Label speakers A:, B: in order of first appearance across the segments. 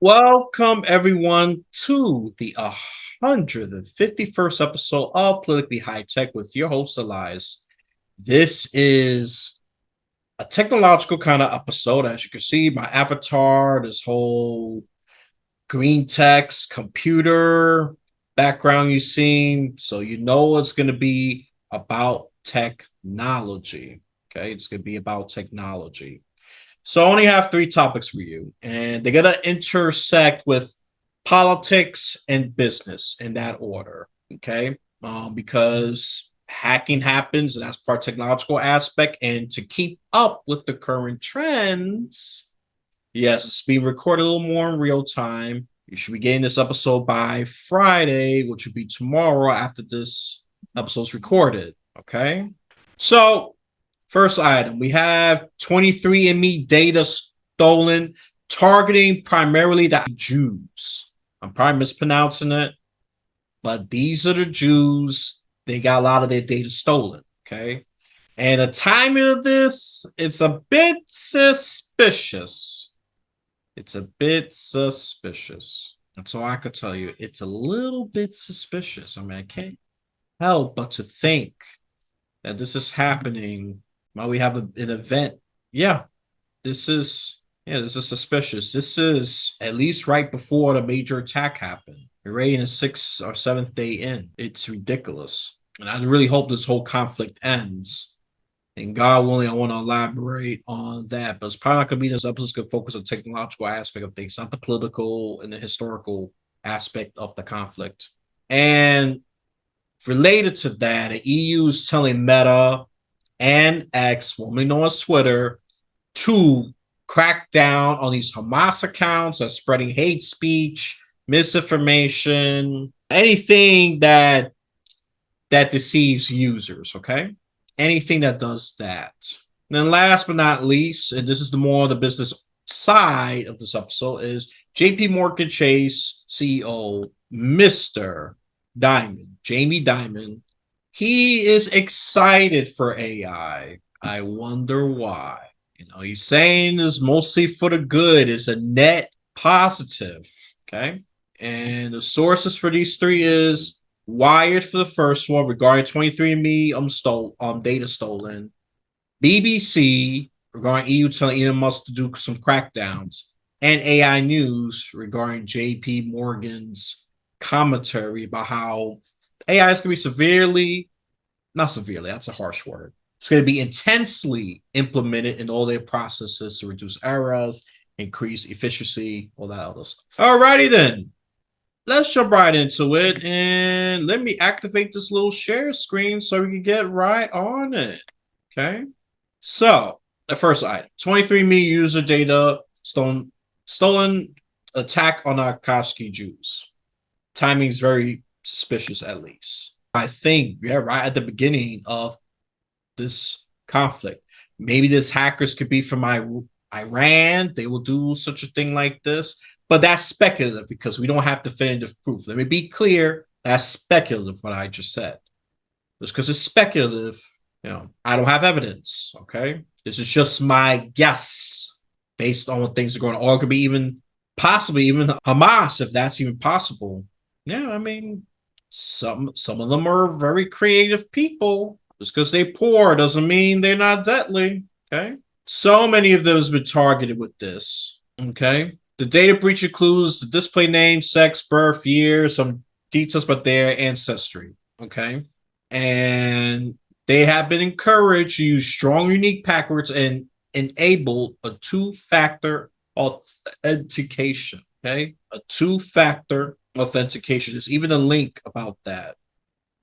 A: Welcome everyone to the 151st episode of Politically High Tech with your host Elias. This is a technological kind of episode. As you can see, my avatar, this whole green text computer background you see, so you know it's going to be about technology. Okay, it's going to be about technology. So I only have three topics for you, and they're going to intersect with politics and business in that order. Okay. Because hacking happens, and that's part technological aspect. And to keep up with the current trends, yes, it's being recorded a little more in real time. You should be getting this episode by Friday, which would be tomorrow after this episode's recorded. Okay. So first item, we have 23andMe data stolen, targeting primarily the Jews. I'm probably mispronouncing it, but these are the Jews. They got a lot of their data stolen, okay? And the timing of this, it's a bit suspicious. It's a bit suspicious. That's all I could tell you. It's a little bit suspicious. I mean, I can't help but to think that this is happening while we have an event. Yeah, this is this is suspicious. This is at least right before the major attack happened. We're already in the 6th or 7th day in. It's ridiculous. And I really hope this whole conflict ends. And God willing, I want to elaborate on that. But it's probably not going to be this episode's going to focus on the technological aspect of things, not the political and the historical aspect of the conflict. And related to that, the EU is telling Meta and X, formerly known as Twitter, to crack down on these Hamas accounts that's spreading hate speech, misinformation, anything that deceives users, okay? Anything that does that. And then last but not least, and this is the more the business side of this episode, is JP Morgan Chase CEO, Mr. Diamond, Jamie Dimon. He is excited for AI. I wonder why. You know, he's saying it's mostly for the good. It's a net positive. Okay. And the sources for these three is Wired for the first one regarding 23andMe data stolen. BBC regarding EU telling Elon Musk to do some crackdowns. And AI News regarding JP Morgan's commentary about how AI is going to be not severely, that's a harsh word. It's going to be intensely implemented in all their processes to reduce errors, increase efficiency, all that other stuff. Alrighty then. Let's jump right into it. And let me activate this little share screen so we can get right on it. Okay. So, the first item 23andMe user data stolen attack on Akashki Jews. Timing is very suspicious, at least. I think, yeah, right at the beginning of this conflict. Maybe this hackers could be from Iran. They will do such a thing like this. But that's speculative because we don't have definitive proof. Let me be clear. That's speculative, what I just said. Just because it's speculative, you know, I don't have evidence, okay? This is just my guess based on what things are going on. Or it could be possibly even Hamas, if that's even possible. Yeah, I mean, some of them are very creative people. Just because they're poor doesn't mean they're not deadly, okay? So many of them have been targeted with this, okay? The data breach includes the display name, sex, birth, year, some details about their ancestry, okay? And they have been encouraged to use strong, unique passwords and enable a two-factor authentication, okay? A two-factor authentication. There's even a link about that,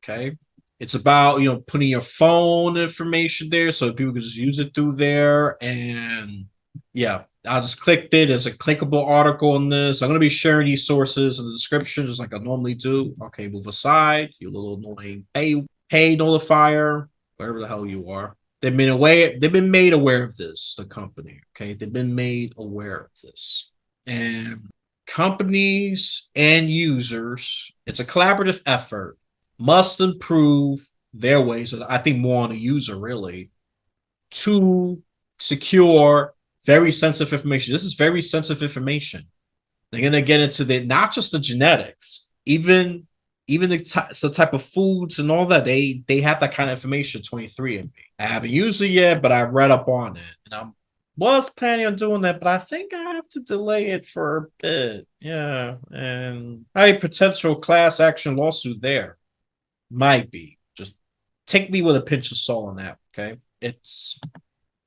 A: okay? It's about, you know, putting your phone information there so people can just use it through there. And yeah, I just clicked it. There's a clickable article on this. I'm going to be sharing these sources in the description just like I normally do. Okay, move aside. You little annoying hey notifier, wherever the hell you are. They've been made aware of this, the company. Okay, they've been made aware of this. And companies and users, it's a collaborative effort, must improve their ways. I think more on the user really to secure very sensitive information. This is very sensitive information. They're gonna get into the not just the genetics, even the type of foods and all that. They have that kind of information. 23 in me. I haven't used it yet, but I read up on it, and I was planning on doing that, but I think I have to delay it for a bit. Yeah, and a potential class action lawsuit there might be. Just take me with a pinch of salt on that. Okay, it's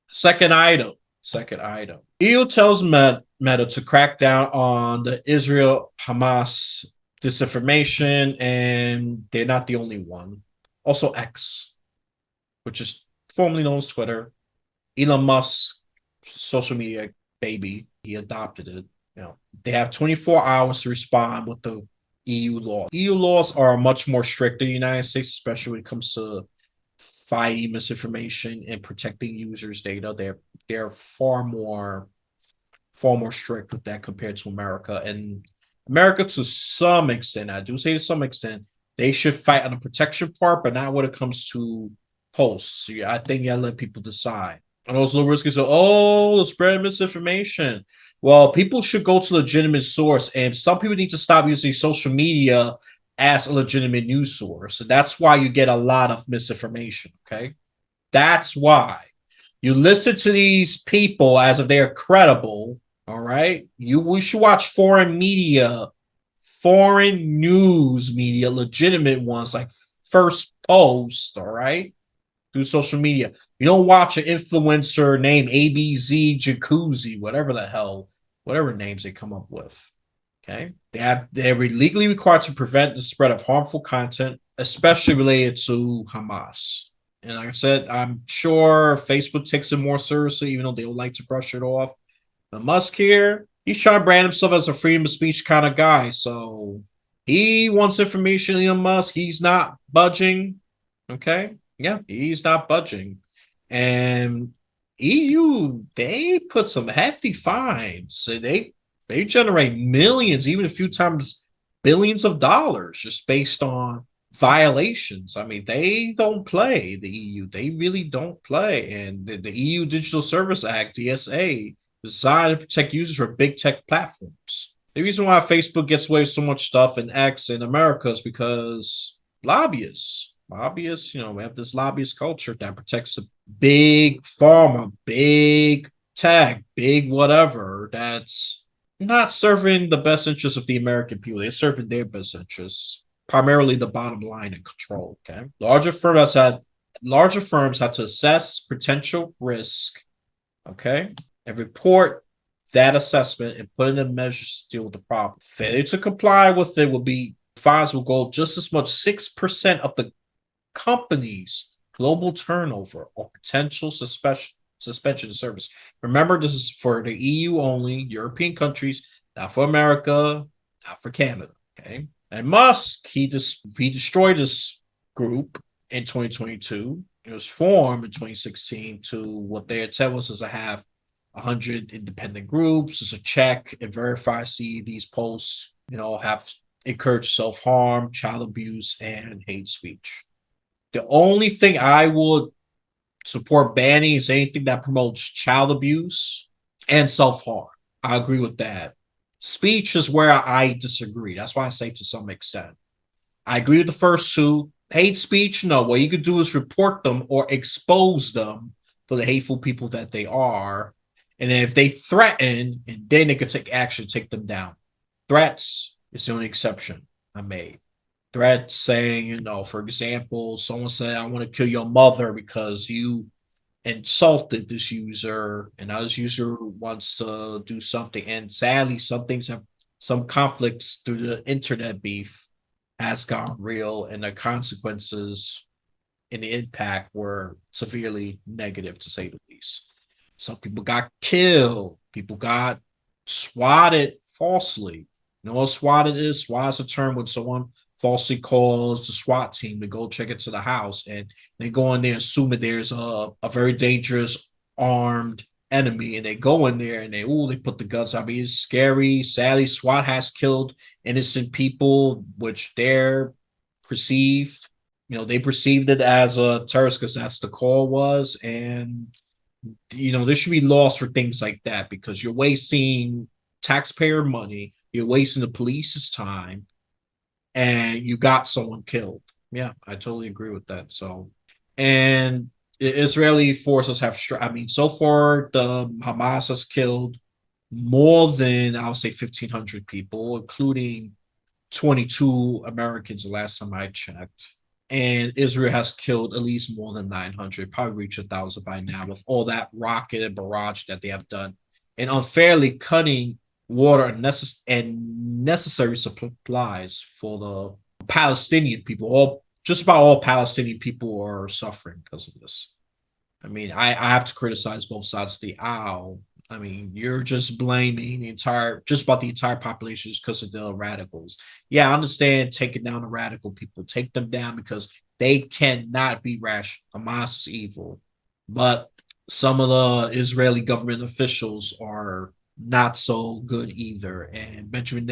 A: second item. Second item. EU tells Meta to crack down on the Israel-Hamas disinformation, and they're not the only one. Also, X, which is formerly known as Twitter, Elon Musk, social media baby, he adopted it. They have 24 hours to respond with the EU law. EU laws are much more strict than the United States, especially when it comes to fighting misinformation and protecting users' data. They're far more strict with that compared to America. And America, to some extent, I do say to some extent, they should fight on the protection part, but not when it comes to posts. I think you gotta let people decide. And those low risk is, spread misinformation. Well, people should go to legitimate source, and some people need to stop using social media as a legitimate news source. And that's why you get a lot of misinformation. Okay. That's why you listen to these people as if they're credible. All right. We should watch foreign media, foreign news media, legitimate ones like First Post. All right. Through social media. You don't watch an influencer named ABZ Jacuzzi, whatever the hell, whatever names they come up with. Okay. They're legally required to prevent the spread of harmful content, especially related to Hamas. And like I said, I'm sure Facebook takes it more seriously, even though they would like to brush it off. But Musk here, he's trying to brand himself as a freedom of speech kind of guy. So he wants information, Elon Musk. He's not budging. Okay. Yeah, he's not budging. And EU, they put some hefty fines. So they generate millions, even a few times billions of dollars just based on violations. I mean, they don't play, the EU. They really don't play. And the EU Digital Service Act, DSA, designed to protect users for big tech platforms. The reason why Facebook gets away with so much stuff in X in America is because lobbyists. Lobbyists, we have this lobbyist culture that protects the big pharma, big tech, big whatever that's not serving the best interests of the American people. They're serving their best interests, primarily the bottom line and control. Okay. Larger firms have to assess potential risk, okay, and report that assessment and put in the measures to deal with the problem. Failure to comply with it will be fines will go just as much 6% of the company's global turnover or potential suspension of service. Remember, this is for the EU only, European countries, not for America, not for Canada. Okay. And Musk, he destroyed this group in 2022. It was formed in 2016 to what their intent was to have 100 independent groups as a check and verify, see these posts, have encouraged self-harm, child abuse, and hate speech. The only thing I would support banning is anything that promotes child abuse and self-harm. I agree with that. Speech is where I disagree. That's why I say to some extent. I agree with the first two. Hate speech, no. What you could do is report them or expose them for the hateful people that they are. And if they threaten, and then they could take action, take them down. Threats is the only exception I made. Threats saying, for example, someone said, I want to kill your mother because you insulted this user, and now this user wants to do something. And sadly, some conflicts through the internet beef has gone real, and the consequences and the impact were severely negative, to say the least. Some people got killed. People got swatted falsely. You know what swatted is? SWAT is a term when someone falsely calls the SWAT team to go check into the house, and they go in there assuming there's a very dangerous armed enemy, and they go in there and they put the guns. I mean, it's scary. Sadly, SWAT has killed innocent people, which they're perceived. They perceived it as a terrorist because that's the call was, and there should be laws for things like that because you're wasting taxpayer money. You're wasting the police's time, and you got someone killed. Yeah, I totally agree with that. So, and the Israeli forces have, I mean, so far the Hamas has killed more than I'll say 1,500 people, including 22 Americans the last time I checked. And Israel has killed at least more than 900, probably reach 1,000 by now, with all that rocket and barrage that they have done, and unfairly cutting water and necessary supplies for the Palestinian people. Just about all Palestinian people are suffering because of this. I mean, I have to criticize both sides of the aisle. I mean, you're just blaming just about the entire population just because of the radicals. Yeah, I understand taking down the radical people. Take them down because they cannot be rational. Hamas is evil. But some of the Israeli government officials are not so good either. And Benjamin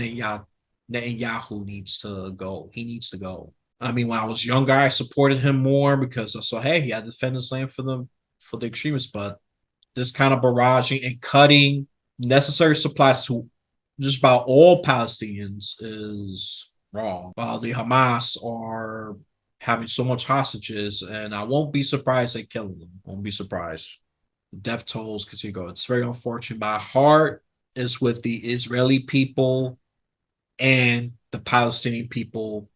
A: Netanyahu needs to go. He needs to go. I mean, when I was younger, I supported him more because I saw, hey, he had to defend his land for the extremists. But this kind of barraging and cutting necessary supplies to just about all Palestinians is wrong. While the Hamas are having so much hostages, and I won't be surprised they kill them. Won't be surprised. The death tolls continue to go. It's very unfortunate. My heart is with the Israeli people and the Palestinian people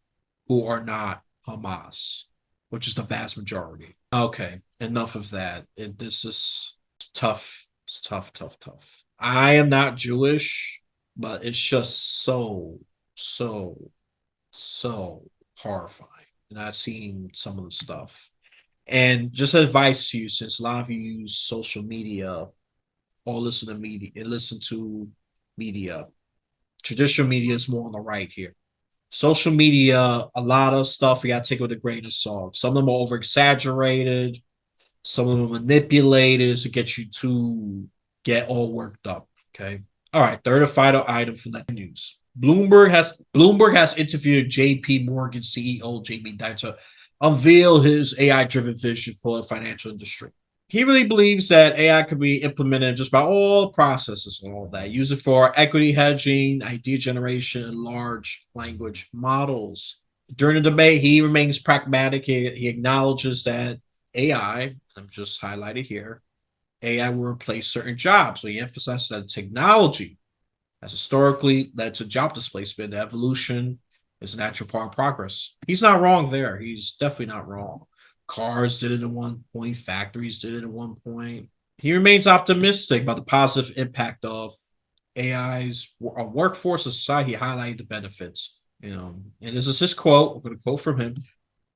A: who are not Hamas, which is the vast majority. Okay, enough of that. This is tough. It's tough, tough, tough. I am not Jewish, but it's just so, so horrifying. And I've seen some of the stuff. And just advice to you, since a lot of you use social media or listen to media and listen to media. Traditional media is more on the right here. Social media, a lot of stuff you got to take with a grain of salt. Some of them are over exaggerated. Some of them are manipulated to get you to get all worked up. Okay. All right. Third and final item for that news. Bloomberg has interviewed JP Morgan CEO Jamie Dimon to unveil his AI-driven vision for the financial industry. He really believes that AI could be implemented in just about all processes and all that. Use it for equity hedging, idea generation, and large language models. During the debate, he remains pragmatic. He acknowledges that AI, I'm just highlighted here, AI will replace certain jobs. So he emphasizes that technology has historically led to job displacement. Evolution is a natural part of progress. He's not wrong there. He's definitely not wrong. Cars did it at one point. Factories did it at one point. He remains optimistic about the positive impact of AI's workforce and society, highlighting the benefits. And this is his quote. I'm going to quote from him.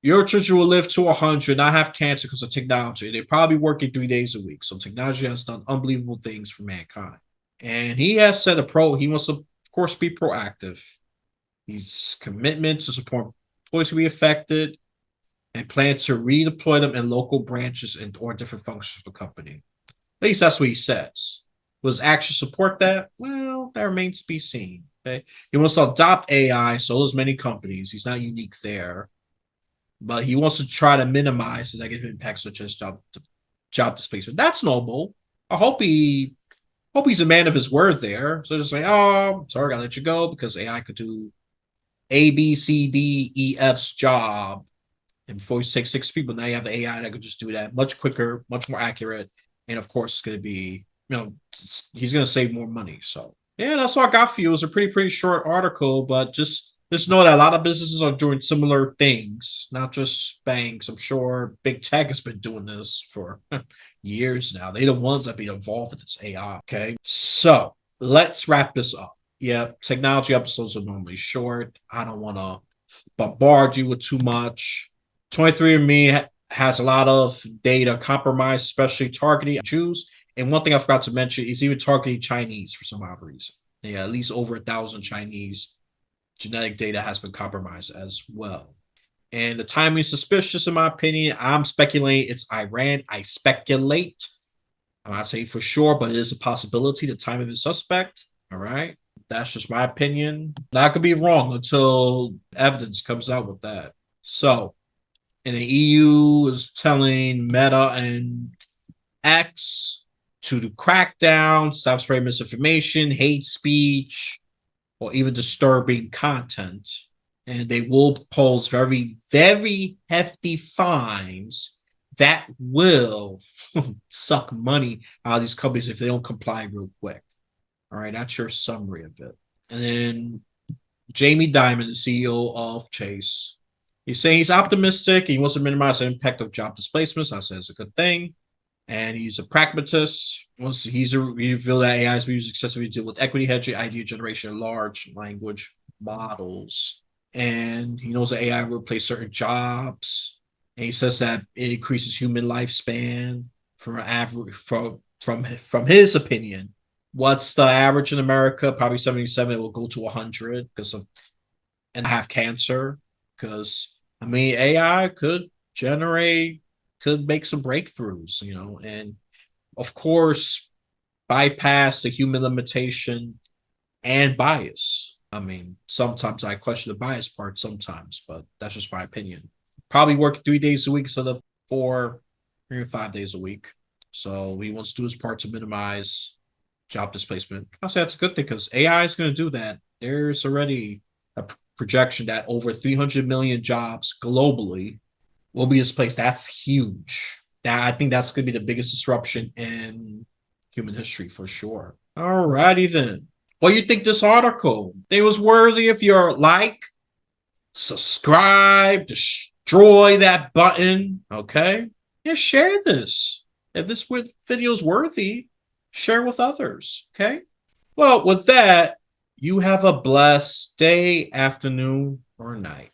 A: Your children will live to 100, not have cancer because of technology. They're probably working 3 days a week. So technology has done unbelievable things for mankind. And he has said he wants to, of course, be proactive. He's commitment to support employees to be affected and plan to redeploy them in local branches or different functions of the company. At least that's what he says. Will his actions support that? Well, that remains to be seen. Okay. He wants to adopt AI, so does many companies. He's not unique there. But he wants to try to minimize the negative impacts such as job displacement. That's noble. I hope he's a man of his word there. So just like, oh, sorry, I gotta let you go because AI could do A, B, C, D, E, F's job. And before you take 6 people, now you have the AI that could just do that much quicker, much more accurate. And of course, it's going to be, he's going to save more money. So, yeah, that's all I got for you. It was a pretty short article, but just know that a lot of businesses are doing similar things, not just banks. I'm sure big tech has been doing this for years now. They're the ones that be involved in this AI. Okay. So let's wrap this up. Yeah, technology episodes are normally short. I don't want to bombard you with too much. 23andMe has a lot of data compromised, especially targeting Jews. And one thing I forgot to mention is even targeting Chinese for some odd reason. Yeah, at least over 1,000 Chinese genetic data has been compromised as well. And the timing is suspicious, in my opinion. I'm speculating it's Iran. I speculate. I'm not saying for sure, but it is a possibility. The timing is suspect. All right. That's just my opinion. Not gonna be wrong until evidence comes out with that. So, and the EU is telling Meta and X to do crackdown, stop spreading misinformation, hate speech, or even disturbing content. And they will pose very, very hefty fines that will suck money out of these companies if they don't comply real quick. All right, that's your summary of it. And then Jamie Dimon, the CEO of Chase, he's saying he's optimistic. He wants to minimize the impact of job displacements. I said it's a good thing. And he's a pragmatist. Once he's revealed that AI is being used excessively to deal with equity hedging, idea generation, large language models. And he knows that AI will replace certain jobs. And he says that it increases human lifespan from average from his opinion. What's the average in America? Probably 77. It will go to 100 because of and have cancer. Because I mean, AI could make some breakthroughs, and of course bypass the human limitation and bias. I mean, sometimes I question the bias part sometimes, but that's just my opinion. Probably work 3 days a week instead of 4, maybe 5 days a week. So he wants to do his part to minimize job displacement. I'll say that's a good thing because AI is going to do that. There's already a projection that over 300 million jobs globally will be displaced. That's huge. I think that's going to be the biggest disruption in human history for sure. All righty then. What do you think this article? It was worthy of your like, subscribe, destroy that button. Okay. Yeah, share this. If this video is worthy, share with others. Okay. Well, with that, you have a blessed day, afternoon, or night.